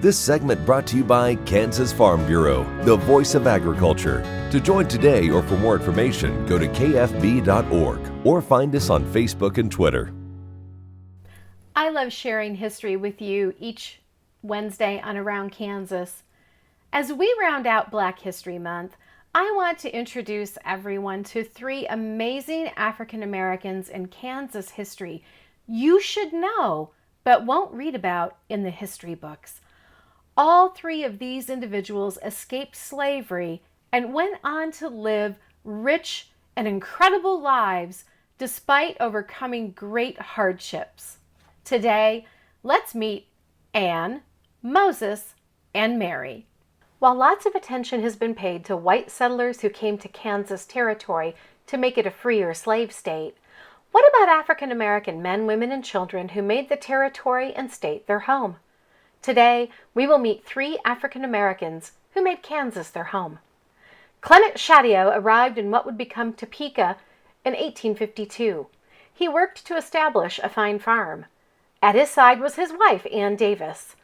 This segment brought to you by Kansas Farm Bureau, the voice of agriculture. To join today or for more information, go to kfb.org or find us on Facebook and Twitter. I love sharing history with you each Wednesday on Around Kansas. As we round out Black History Month, I want to introduce everyone to 3 amazing African Americans in Kansas history you should know, but won't read about in the history books. All 3 of these individuals escaped slavery and went on to live rich and incredible lives despite overcoming great hardships. Today, let's meet Anne, Moses, and Mary. While lots of attention has been paid to white settlers who came to Kansas Territory to make it a freer slave state, what about African American men, women, and children who made the territory and state their home? Today, we will meet 3 African Americans who made Kansas their home. Clement Chateau arrived in what would become Topeka in 1852. He worked to establish a fine farm. At his side was his wife, Ann Davis.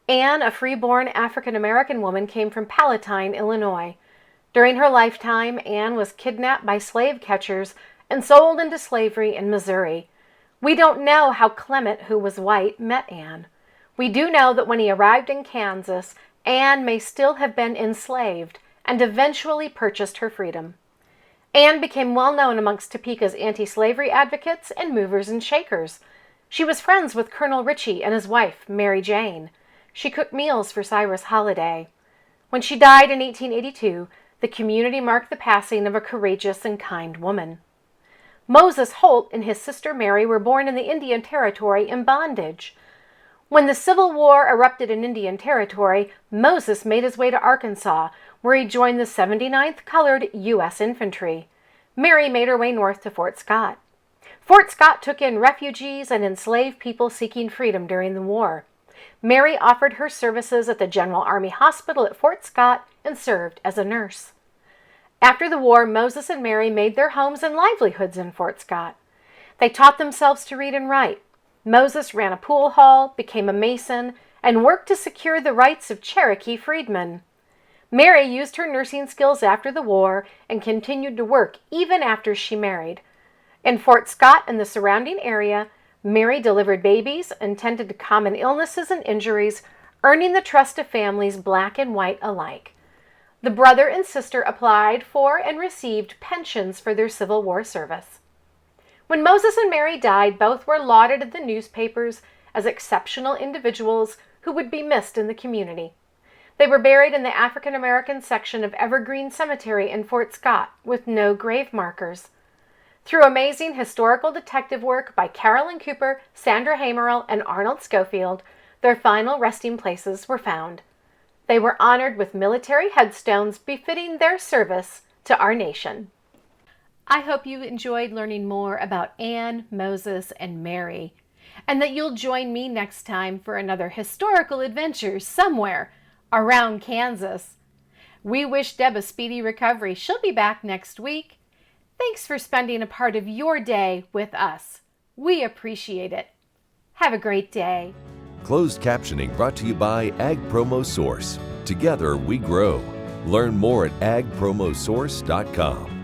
Anne, a freeborn African-American woman, came from Palatine, Illinois. During her lifetime, Anne was kidnapped by slave catchers and sold into slavery in Missouri. We don't know how Clement, who was white, met Anne. We do know that when he arrived in Kansas, Anne may still have been enslaved and eventually purchased her freedom. Anne became well known amongst Topeka's anti-slavery advocates and movers and shakers. She was friends with Colonel Richie and his wife, Mary Jane. She cooked meals for Cyrus Holiday. When she died in 1882, the community marked the passing of a courageous and kind woman. Moses Holt and his sister Mary were born in the Indian Territory in bondage. When the Civil War erupted in Indian Territory, Moses made his way to Arkansas, where he joined the 79th Colored U.S. Infantry. Mary made her way north to Fort Scott. Fort Scott took in refugees and enslaved people seeking freedom during the war. Mary offered her services at the General Army Hospital at Fort Scott and served as a nurse. After the war, Moses and Mary made their homes and livelihoods in Fort Scott. They taught themselves to read and write. Moses ran a pool hall, became a mason, and worked to secure the rights of Cherokee freedmen. Mary used her nursing skills after the war and continued to work even after she married. In Fort Scott and the surrounding area, Mary delivered babies and tended to common illnesses and injuries, earning the trust of families black and white alike. The brother and sister applied for and received pensions for their Civil War service. When Moses and Mary died, both were lauded in the newspapers as exceptional individuals who would be missed in the community. They were buried in the African American section of Evergreen Cemetery in Fort Scott with no grave markers. Through amazing historical detective work by Carolyn Cooper, Sandra Hey, Merle and Arnold Schofield, their final resting places were found. They were honored with military headstones befitting their service to our nation. I hope you enjoyed learning more about Anne, Moses, and Mary, and that you'll join me next time for another historical adventure somewhere around Kansas. We wish Deb a speedy recovery. She'll be back next week. Thanks for spending a part of your day with us. We appreciate it. Have a great day. Closed captioning brought to you by Ag Promo Source. Together we grow. Learn more at agpromosource.com.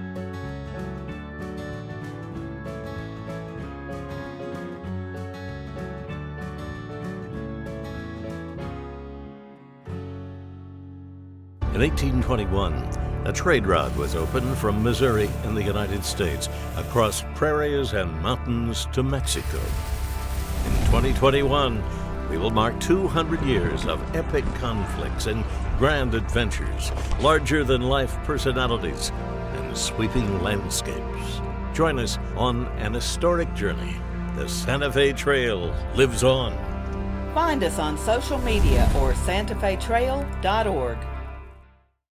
In 1821, a trade route was opened from Missouri in the United States across prairies and mountains to Mexico. In 2021, we will mark 200 years of epic conflicts and grand adventures, larger-than-life personalities, and sweeping landscapes. Join us on an historic journey. The Santa Fe Trail lives on. Find us on social media or santafetrail.org.